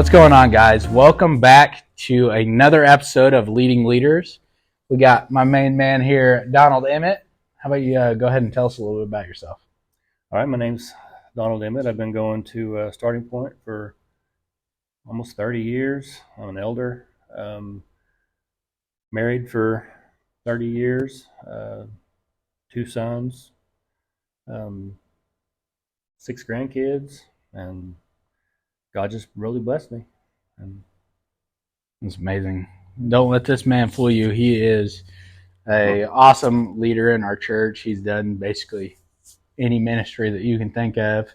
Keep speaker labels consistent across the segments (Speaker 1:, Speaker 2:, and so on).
Speaker 1: What's going on, guys? Welcome back to another episode of Leading Leaders. We got my main man here, Donald Emmitt. How about you go ahead and tell us a little bit about yourself?
Speaker 2: All right, my name's Donald Emmitt. I've been going to Starting Point for almost 30 years. I'm an elder, married for 30 years, two sons, um, 6 grandkids, and God just really blessed me. And
Speaker 1: It's amazing. Don't let this man fool you. He is an awesome leader in our church. He's done basically any ministry that you can think of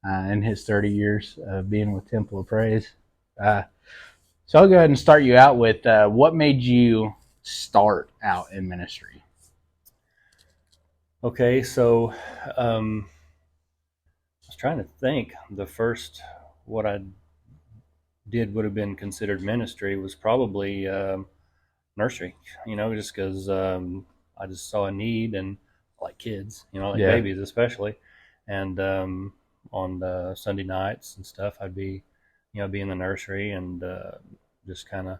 Speaker 1: in his 30 years of being with Temple of Praise. So I'll go ahead and start you out with what made you start out in ministry?
Speaker 2: okay, so I was trying to think. The first what I did would have been considered ministry was probably nursery, just because I just saw a need, and like kids, like
Speaker 1: Yeah.
Speaker 2: babies especially. And on the Sunday nights and stuff, I'd be in the nursery, and just kind of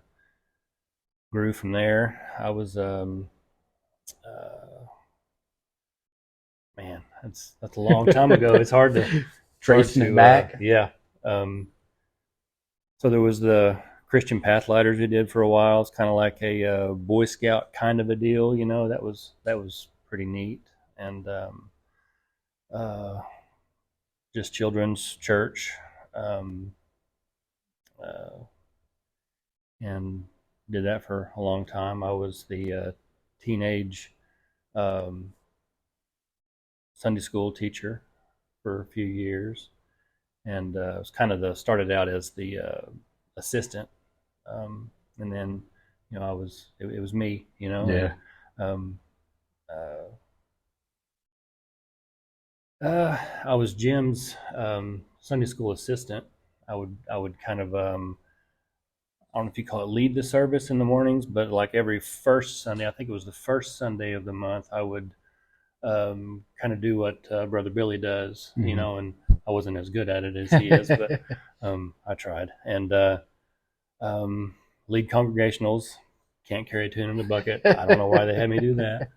Speaker 2: grew from there. I was man, that's a long time ago. It's hard to
Speaker 1: Tracing it back.
Speaker 2: Yeah. So there was the Christian Pathlighters we did for a while. It's kind of like a Boy Scout kind of a deal, That was pretty neat. And just children's church, uh, and did that for a long time. I was the teenage Sunday school teacher for a few years, and it was kind of started out as the assistant, and then it was me,
Speaker 1: Yeah.
Speaker 2: um, I was Jim's Sunday school assistant. I would kind of I don't know if you call it lead the service in the mornings, but like every first Sunday, I think it was the first Sunday of the month, I would kind of do what Brother Billy does, and I wasn't as good at it as he is, but I tried. And lead congregationals, can't carry a tune in the bucket. I don't know why they had me do that.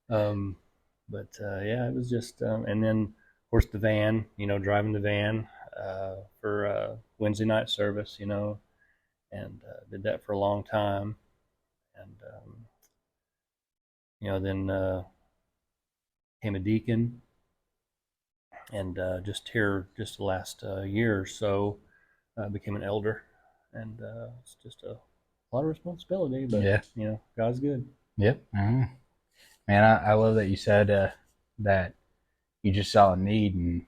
Speaker 2: But yeah, it was just, and then of course the van, driving the van for Wednesday night service, and did that for a long time. And, then became a deacon, and just the last year or so, became an elder, and it's just a lot of responsibility, but
Speaker 1: Yeah.
Speaker 2: God's good.
Speaker 1: Yep. Man, I love that you said that you just saw a need and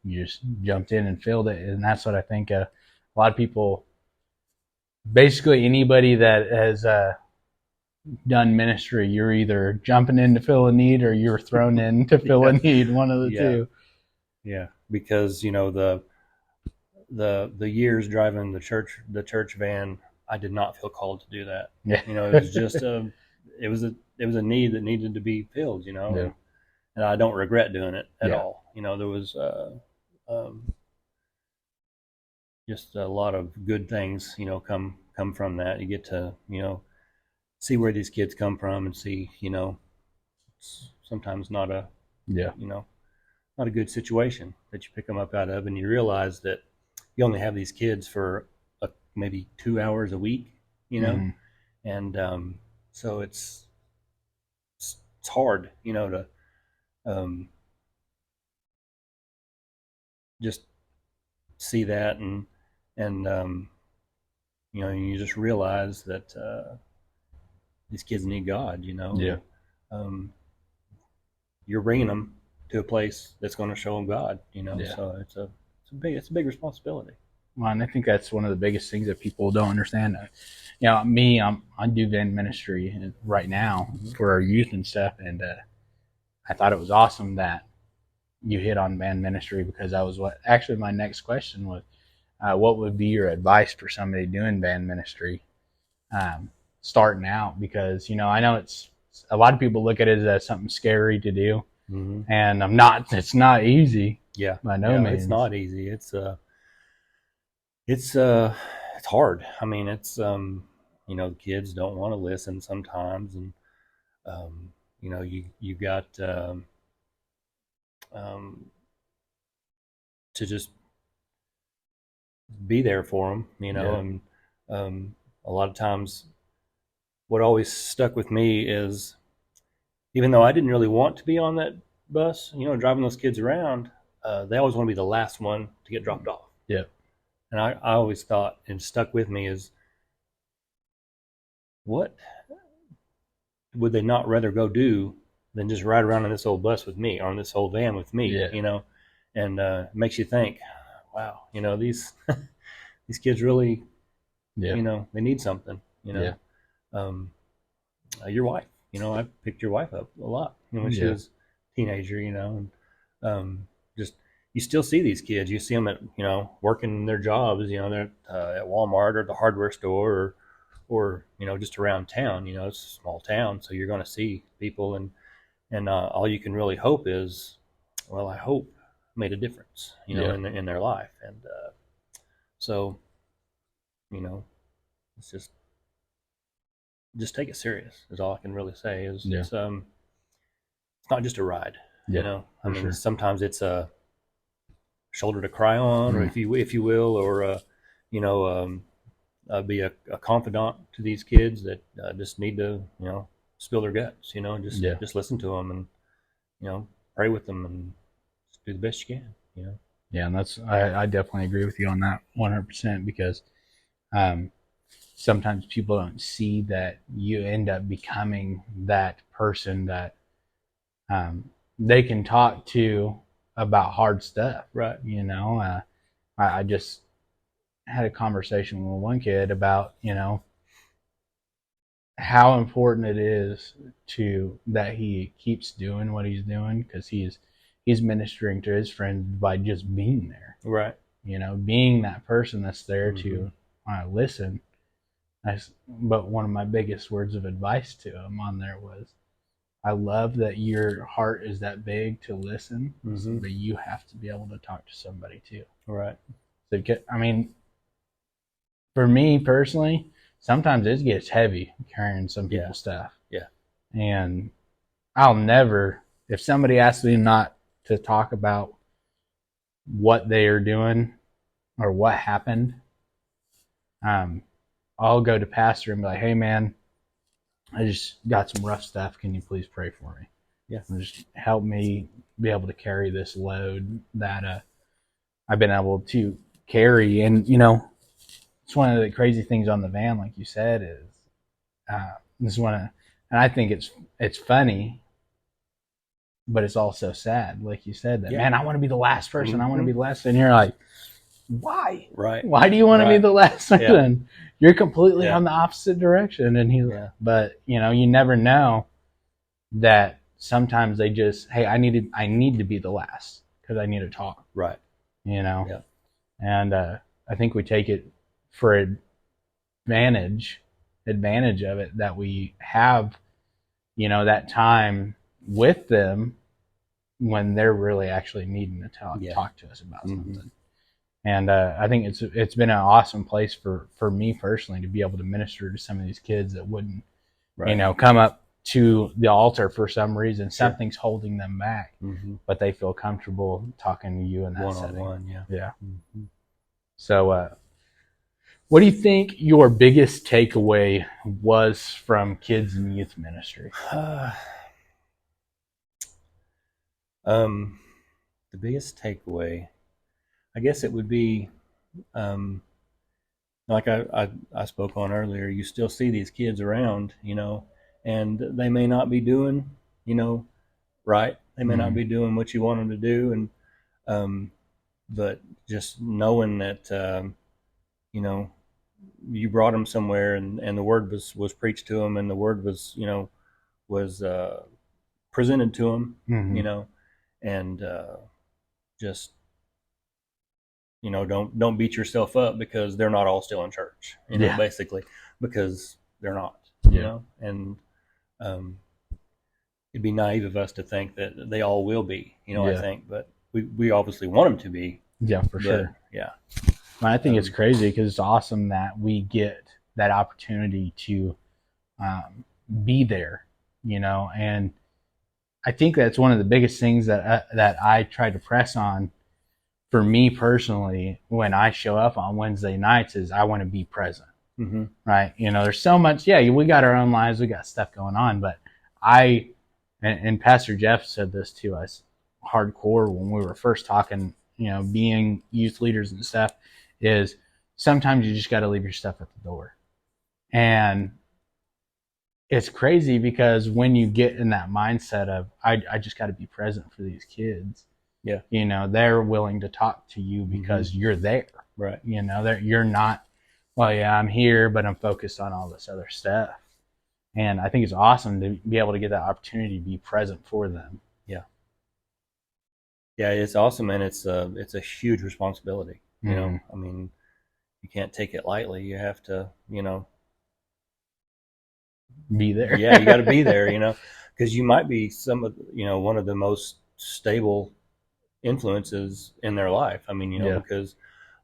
Speaker 1: you just jumped in and filled it. And that's what I think a lot of people, basically anybody that has done ministry, you're either jumping in to fill a need or you're thrown in to fill a need, one of the two.
Speaker 2: Yeah, because the years driving the church van, I did not feel called to do that.
Speaker 1: Yeah.
Speaker 2: It was just it was a need that needed to be filled,
Speaker 1: Yeah.
Speaker 2: and I don't regret doing it at
Speaker 1: Yeah.
Speaker 2: all. There was just a lot of good things, come from that. You get to, see where these kids come from, and see, it's sometimes not a,
Speaker 1: Yeah.
Speaker 2: not a good situation that you pick them up out of, and you realize that you only have these kids for maybe 2 hours a week,
Speaker 1: Mhm.
Speaker 2: and so it's hard, to just see that, and you just realize that these kids need God,
Speaker 1: Yeah.
Speaker 2: You're bringing them to a place that's going to show them God,
Speaker 1: Yeah.
Speaker 2: so it's a big responsibility.
Speaker 1: Well, and I think that's one of the biggest things that people don't understand. Me, I do van ministry right now for our youth and stuff, and I thought it was awesome that you hit on van ministry, because that was what actually my next question was. What would be your advice for somebody doing van ministry, starting out? Because I know it's a lot of people look at it as something scary to do, and It's not easy.
Speaker 2: Yeah,
Speaker 1: by no means.
Speaker 2: It's not easy. It's hard. I mean, the kids don't want to listen sometimes, and you got um, to just be there for them,
Speaker 1: Yeah.
Speaker 2: and a lot of times, what always stuck with me is, even though I didn't really want to be on that bus, driving those kids around, they always want to be the last one to get dropped off.
Speaker 1: Yeah.
Speaker 2: And I always thought, and stuck with me, is what would they not rather go do than just ride around in this old bus with me, or in this old van with me,
Speaker 1: Yeah.
Speaker 2: And it makes you think, wow, these these kids really,
Speaker 1: Yeah.
Speaker 2: they need something,
Speaker 1: Yeah.
Speaker 2: Um, your wife, I picked your wife up a lot, when she
Speaker 1: Yeah.
Speaker 2: was a teenager, and just, you still see these kids. You see them at, working their jobs, they're at Walmart or the hardware store, or just around town. It's a small town, so you're going to see people, and all you can really hope is, well, I hope I made a difference,
Speaker 1: Yeah.
Speaker 2: in their life, and so, you know, it's just take it serious is all I can really say. Is
Speaker 1: Yeah.
Speaker 2: it's not just a ride,
Speaker 1: Yeah.
Speaker 2: I
Speaker 1: For
Speaker 2: mean,
Speaker 1: sure.
Speaker 2: sometimes it's a shoulder to cry on, or
Speaker 1: Mm.
Speaker 2: if you will, or you know, be a confidant to these kids that just need to, spill their guts. Just
Speaker 1: Yeah.
Speaker 2: just listen to them, and you know, pray with them, and just do the best you can.
Speaker 1: Yeah. And I definitely agree with you on that 100% because um, sometimes people don't see that you end up becoming that person that um, they can talk to about hard stuff.
Speaker 2: Right.
Speaker 1: I just had a conversation with one kid about, how important it is to that he keeps doing what he's doing because he's ministering to his friends by just being there,
Speaker 2: Right.
Speaker 1: being that person that's there
Speaker 2: Mm-hmm.
Speaker 1: to listen. But one of my biggest words of advice to him on there was, I love that your heart is that big to listen,
Speaker 2: Mm-hmm.
Speaker 1: but you have to be able to talk to somebody too.
Speaker 2: Right.
Speaker 1: So, I mean, for me personally, sometimes it gets heavy carrying some
Speaker 2: Yeah.
Speaker 1: people's stuff.
Speaker 2: Yeah.
Speaker 1: And I'll never, if somebody asks me not to talk about what they are doing or what happened, um, I'll go to pastor and be like, hey man, I just got some rough stuff. Can you please pray for me?
Speaker 2: Yeah.
Speaker 1: And just help me be able to carry this load that I've been able to carry. And, it's one of the crazy things on the van, like you said, is this is one of, and I think it's funny, but it's also sad. Like you said, that
Speaker 2: Yeah.
Speaker 1: man, I want to be the last person. I want to
Speaker 2: Mm-hmm.
Speaker 1: be the last. And you're like, why?
Speaker 2: Right.
Speaker 1: Why do you want to be
Speaker 2: Right.
Speaker 1: the last
Speaker 2: Yeah.
Speaker 1: person? You're completely
Speaker 2: Yeah.
Speaker 1: on the opposite direction. And
Speaker 2: Yeah.
Speaker 1: but you never know that sometimes they just, hey, I need to be the last because I need to talk.
Speaker 2: Right. Yeah.
Speaker 1: And I think we take it for advantage of it that we have, that time with them when they're really actually needing to talk to us about
Speaker 2: Mm-hmm.
Speaker 1: something. And I think it's been an awesome place for me personally to be able to minister to some of these kids that wouldn't,
Speaker 2: Right.
Speaker 1: come up to the altar for some reason.
Speaker 2: Sure.
Speaker 1: Something's holding them back,
Speaker 2: Mm-hmm.
Speaker 1: but they feel comfortable talking to you in that
Speaker 2: One
Speaker 1: setting.
Speaker 2: on one. Yeah.
Speaker 1: Yeah.
Speaker 2: Mm-hmm.
Speaker 1: So, what do you think your biggest takeaway was from kids and youth ministry?
Speaker 2: Um, the biggest takeaway, I guess it would be, um, like I spoke on earlier. You still see these kids around, and they may not be doing, right. They may not
Speaker 1: Mm-hmm.
Speaker 2: be doing what you want them to do, and but just knowing that, you brought them somewhere, and the word was preached to them, and the word was presented to them,
Speaker 1: Mm-hmm.
Speaker 2: and just, don't beat yourself up because they're not all still in church,
Speaker 1: Yeah.
Speaker 2: basically, because they're not,
Speaker 1: Yeah.
Speaker 2: and um, it'd be naive of us to think that they all will be, I
Speaker 1: Yeah.
Speaker 2: think, but we obviously want them to be,
Speaker 1: Yeah, for
Speaker 2: but
Speaker 1: sure.
Speaker 2: yeah.
Speaker 1: Well, I think it's crazy because it's awesome that we get that opportunity to be there, and I think that's one of the biggest things that I try to press on for me personally when I show up on Wednesday nights is I want to be present, right? There's so much. Yeah, we got our own lives, we got stuff going on, but and Pastor Jeff said this to us hardcore when we were first talking, being youth leaders and stuff, is sometimes you just got to leave your stuff at the door. And it's crazy because when you get in that mindset of, I just got to be present for these kids, they're willing to talk to you because you're there.
Speaker 2: Right.
Speaker 1: You're not, well, yeah, I'm here, but I'm focused on all this other stuff. And I think it's awesome to be able to get that opportunity to be present for them.
Speaker 2: Yeah. Yeah, it's awesome, and it's a huge responsibility. I mean, you can't take it lightly. You have to,
Speaker 1: be there.
Speaker 2: Yeah, you got to be there, because you might be one of the most stable influences in their life. I mean, because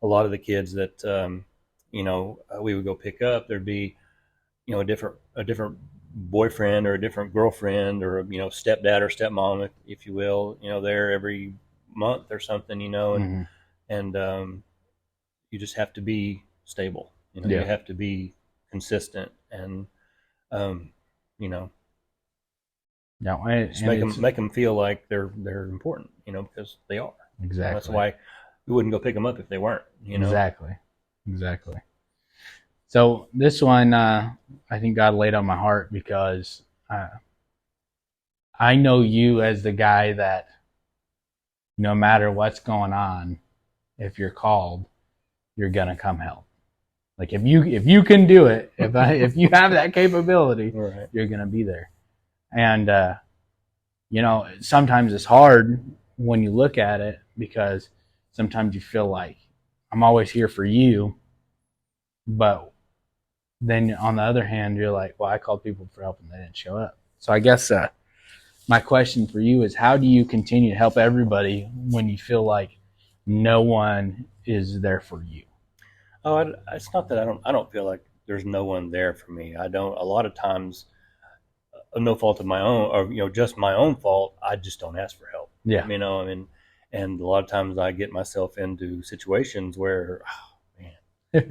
Speaker 2: a lot of the kids that, we would go pick up, there'd be, a different boyfriend or a different girlfriend or, stepdad or stepmom, if you will, there every month or something, and you just have to be stable. You have to be consistent and, just make them feel like they're important, because they are.
Speaker 1: Exactly.
Speaker 2: That's why we wouldn't go pick them up if they weren't.
Speaker 1: Exactly. So this one, I think God laid on my heart because I know you as the guy that no matter what's going on, if you're called, you're gonna come help. Like if you can do it, if you have that capability,
Speaker 2: right,
Speaker 1: you're gonna be there. And sometimes it's hard when you look at it because sometimes you feel like I'm always here for you, but then on the other hand, you're like, well, I called people for help and they didn't show up. So I guess my question for you is, how do you continue to help everybody when you feel like no one is there for you?
Speaker 2: Oh, it's not that I don't feel like there's no one there for me. I don't. A lot of times, no fault of my own, or just my own fault. I just don't ask for help.
Speaker 1: Yeah.
Speaker 2: And a lot of times I get myself into situations where, oh man,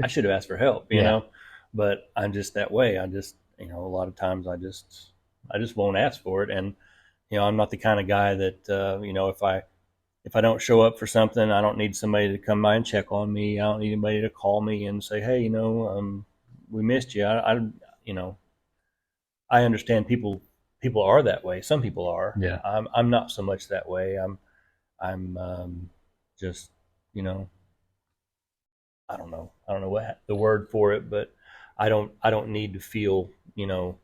Speaker 2: I should have asked for help. You know, but I'm just that way. I just, a lot of times I just won't ask for it. And I'm not the kind of guy that if I don't show up for something, I don't need somebody to come by and check on me. I don't need anybody to call me and say, hey, we missed you. I understand people are that way. Some people are.
Speaker 1: Yeah.
Speaker 2: I'm not so much that way. I'm just, I don't know what the word for it, but I don't need to feel,
Speaker 1: no,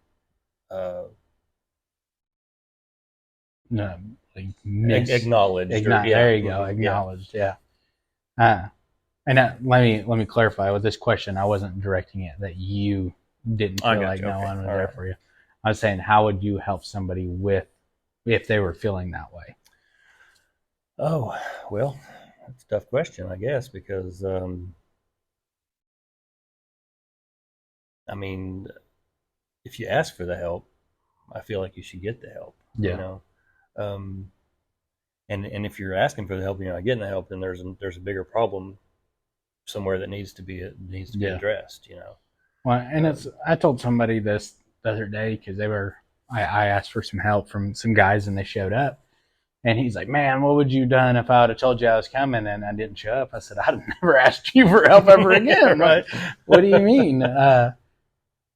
Speaker 1: like
Speaker 2: acknowledged.
Speaker 1: There you go, acknowledged. Yeah. And let me clarify with this question. I wasn't directing it that you didn't feel like no one was there for you. I was saying, how would you help somebody if they were feeling that way?
Speaker 2: Oh, well, that's a tough question, I guess, because if you ask for the help, I feel like you should get the help.
Speaker 1: Yeah.
Speaker 2: And if you're asking for the help, you're not getting the help, then there's a bigger problem somewhere that needs to be addressed.
Speaker 1: Well, and I told somebody this the other day because I asked for some help from some guys and they showed up, and he's like, "Man, what would you have done if I would have told you I was coming and I didn't show up?" I said, "I'd never asked you for help ever again."
Speaker 2: Right?
Speaker 1: What do you mean?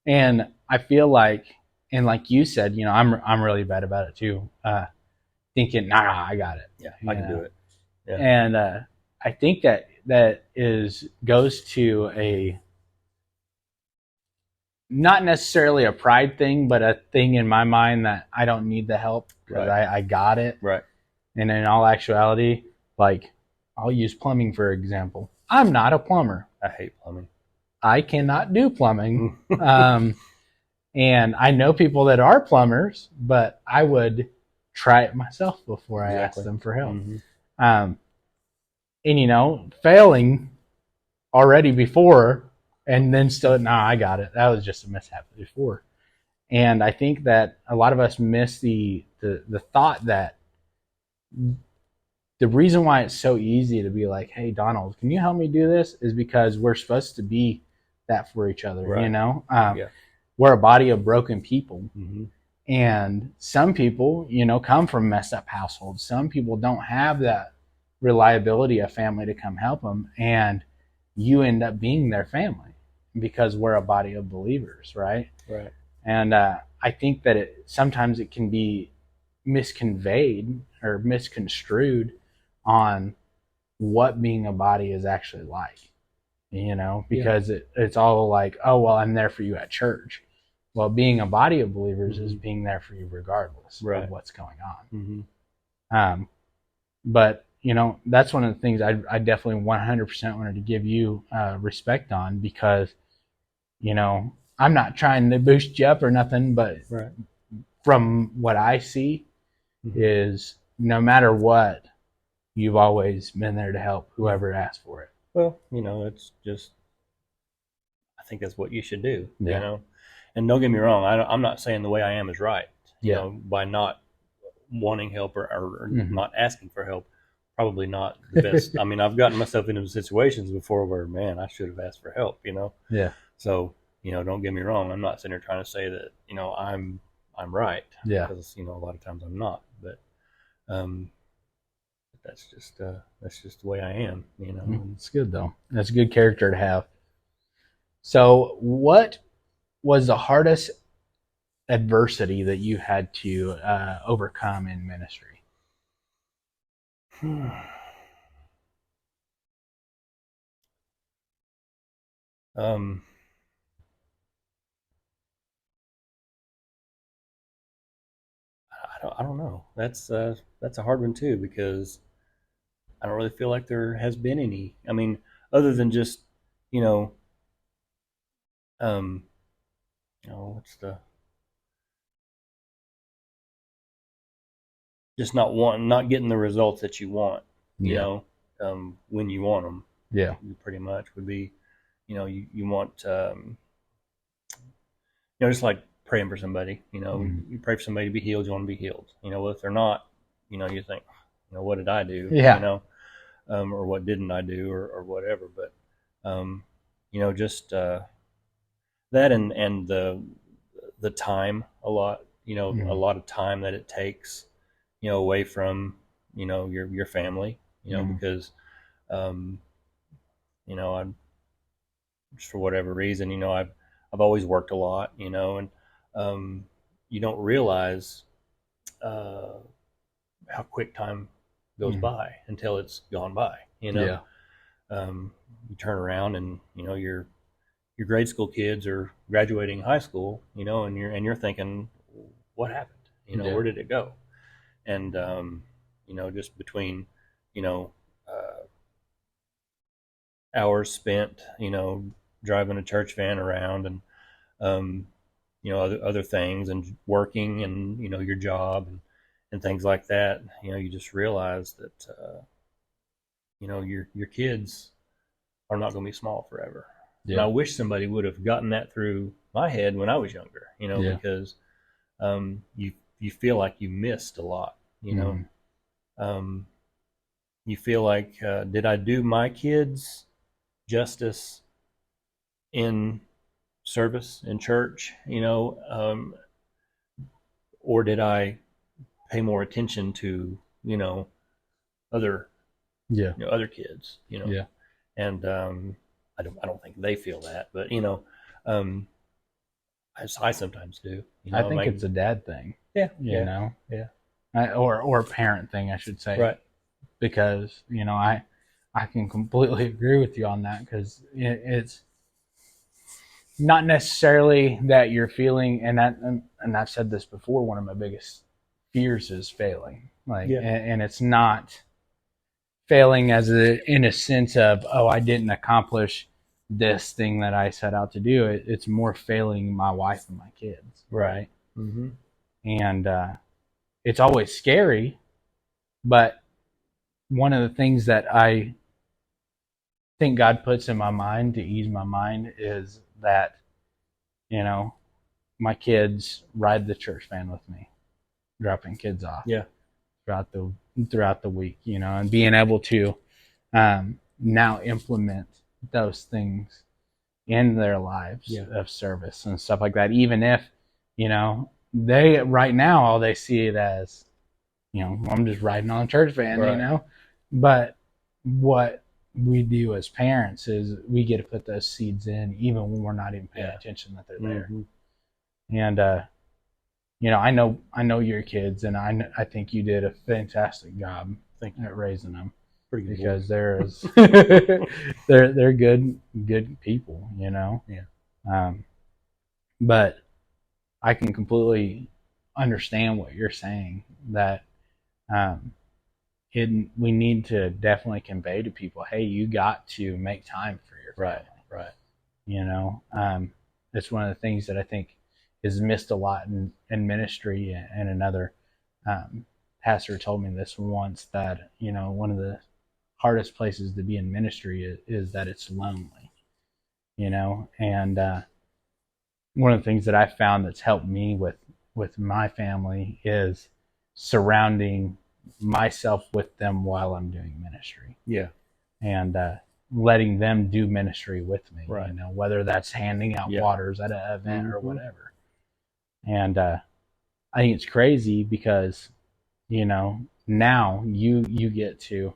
Speaker 1: And I feel like, and like you said, I'm really bad about it too. Thinking, nah, I got it.
Speaker 2: Yeah, I can do it. Yeah.
Speaker 1: And I think that goes to a, not necessarily a pride thing, but a thing in my mind that I don't need the help because I got it.
Speaker 2: Right.
Speaker 1: And in all actuality, like, I'll use plumbing for example. I'm not a plumber.
Speaker 2: I hate plumbing.
Speaker 1: I cannot do plumbing. And I know people that are plumbers, but I would try it myself before I ask them for help.
Speaker 2: Mm-hmm.
Speaker 1: And failing already before, and then still, nah, I got it. That was just a mishap before. And I think that a lot of us miss the thought that the reason why it's so easy to be like, hey, Donald, can you help me do this? Is because we're supposed to be that for each other,
Speaker 2: Right.
Speaker 1: you know?
Speaker 2: Yeah.
Speaker 1: We're a body of broken people.
Speaker 2: Mm-hmm.
Speaker 1: And some people, you know, come from messed up households. Some people don't have that reliability of family to come help them. And you end up being their family because we're a body of believers, right?
Speaker 2: Right.
Speaker 1: And I think that sometimes it can be misconveyed or misconstrued on what being a body is actually like, you know, because it's all like, oh, well, I'm there for you at church. Well, being a body of believers is being there for you regardless
Speaker 2: Right.
Speaker 1: of what's going on.
Speaker 2: Mm-hmm.
Speaker 1: But, you know, that's one of the things I definitely 100% wanted to give you respect on, because, you know, I'm not trying to boost you up or nothing, but
Speaker 2: Right.
Speaker 1: from what I see is no matter what, you've always been there to help whoever asked for it.
Speaker 2: Well, you know, it's just, I think that's what you should do,
Speaker 1: Yeah.
Speaker 2: you know. And don't get me wrong, I'm not saying the way I am is right, you know, by not wanting help or not asking for help. Probably not the best. I mean, I've gotten myself into situations before where, man, I should have asked for help, you know.
Speaker 1: Yeah.
Speaker 2: So, you know, don't get me wrong. I'm not sitting here trying to say that, you know, I'm right.
Speaker 1: Yeah.
Speaker 2: Because, you know, a lot of times I'm not. But that's just the way I am, you know.
Speaker 1: It's good though. That's a good character to have. So, what was the hardest adversity that you had to overcome in ministry?
Speaker 2: um, I don't know. That's a hard one too, because I don't really feel like there has been any. I mean, other than just, you know, um, what's the, just not getting the results that you want, you know, when you want them.
Speaker 1: Yeah.
Speaker 2: You pretty much would be, you know, you want, you know, just like praying for somebody, you know, you pray for somebody to be healed, you want to be healed. You know, well, if they're not, you know, you think, you know, what did I do?
Speaker 1: Yeah.
Speaker 2: You know, or what didn't I do, or whatever. But, you know, just that and the time a lot, you know, a lot of time that it takes, you know, away from, you know, your family, you know, because, you know, I'm just for whatever reason, you know, I've always worked a lot, you know, and you don't realize uh, how quick time goes by until it's gone by, you know.
Speaker 1: Yeah.
Speaker 2: You turn around and, you know, your grade school kids are graduating high school, you know, and you're thinking, what happened? You know, where did it go? And you know, just between, you know, hours spent, you know, driving a church van around, and you know, other things, and working, and, you know, your job, and things like that, you know, you just realize that you know, your kids are not going to be small forever. Yeah. And I wish somebody would have gotten that through my head when I was younger, you know, because you feel like you missed a lot, you know. You feel like, did I do my kids justice in service in church, you know, or did I pay more attention to, you know, other you know, other kids, you know. And I don't think they feel that, but, you know, I sometimes do, you know.
Speaker 1: I think it's a dad thing. You know, or a parent thing, I should say.
Speaker 2: Right.
Speaker 1: Because, you know, I can completely agree with you on that, because it's not necessarily that you're feeling, and I've said this before, one of my biggest fears is failing. Like, and it's not failing as in a sense of, oh, I didn't accomplish this thing that I set out to do. It's more failing my wife and my kids, right? And it's always scary, but one of the things that I think God puts in my mind to ease my mind is that, my kids ride the church van with me, dropping kids off.
Speaker 2: Yeah.
Speaker 1: Throughout the week, and being able to now implement those things in their lives of service and stuff like that. Even if, they right now all they see it as, I'm just riding on a church van,
Speaker 2: Right.
Speaker 1: But what we do as parents is we get to put those seeds in even when we're not even paying attention that they're there.
Speaker 2: Mm-hmm.
Speaker 1: And I know your kids, and I think you did a fantastic job at raising them.
Speaker 2: Pretty good
Speaker 1: because
Speaker 2: boy.
Speaker 1: they're they're good people,
Speaker 2: Yeah.
Speaker 1: But I can completely understand what you're saying, that we need to definitely convey to people, hey, you got to make time for your family.
Speaker 2: Right.
Speaker 1: It's one of the things that I think is missed a lot in ministry. And another pastor told me this once, that one of the hardest places to be in ministry is that it's lonely, and one of the things that I found that's helped me with my family is surrounding myself with them while I'm doing ministry.
Speaker 2: Yeah.
Speaker 1: And letting them do ministry with me,
Speaker 2: right.
Speaker 1: Whether that's handing out waters at an event or whatever. And I think it's crazy because, now you get to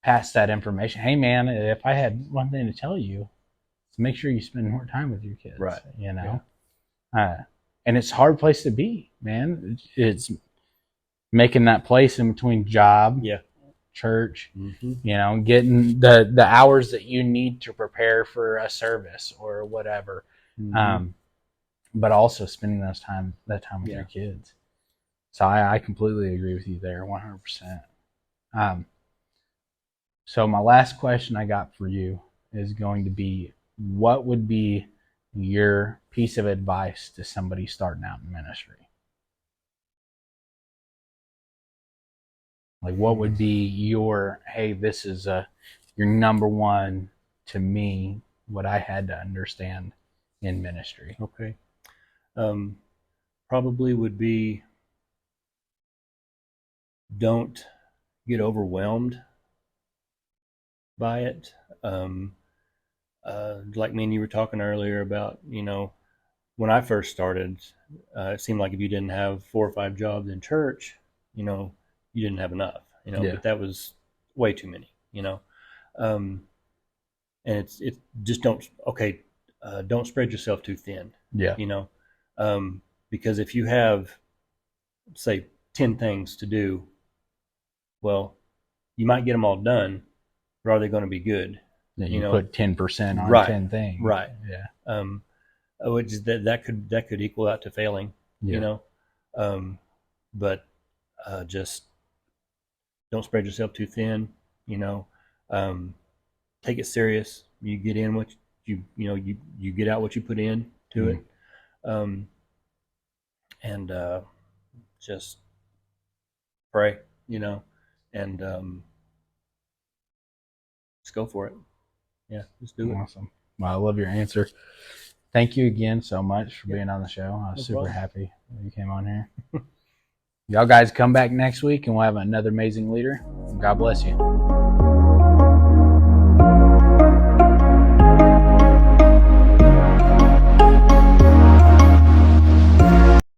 Speaker 1: pass that information. Hey man, if I had one thing to tell you, to make sure you spend more time with your kids.
Speaker 2: Right.
Speaker 1: And it's a hard place to be, man. It's making that place in between job, church, getting the hours that you need to prepare for a service or whatever. But also spending that time with your kids. So I completely agree with you there, 100%. So my last question I got for you is going to be, what would be your piece of advice to somebody starting out in ministry? Like, what would be your, hey, this is your number one, to me, what I had to understand in ministry?
Speaker 2: Okay. Probably would be, don't get overwhelmed by it. Like me and you were talking earlier about, when I first started, it seemed like if you didn't have 4 or 5 jobs in church, you didn't have enough, but that was way too many, and it's just don't spread yourself too thin, because if you have, say, 10 things to do, well, you might get them all done, but are they going to be good?
Speaker 1: You put 10% on 10 things,
Speaker 2: right? Yeah. Which is that could equal out to failing, but just don't spread yourself too thin. Take it serious. You get in what you get out what you put in to it, and just pray, and just go for it. Yeah, just do it.
Speaker 1: Awesome. Well, I love your answer. Thank you again so much for being on the show. I was super happy that you came on here. Y'all guys come back next week and we'll have another amazing leader. God bless you.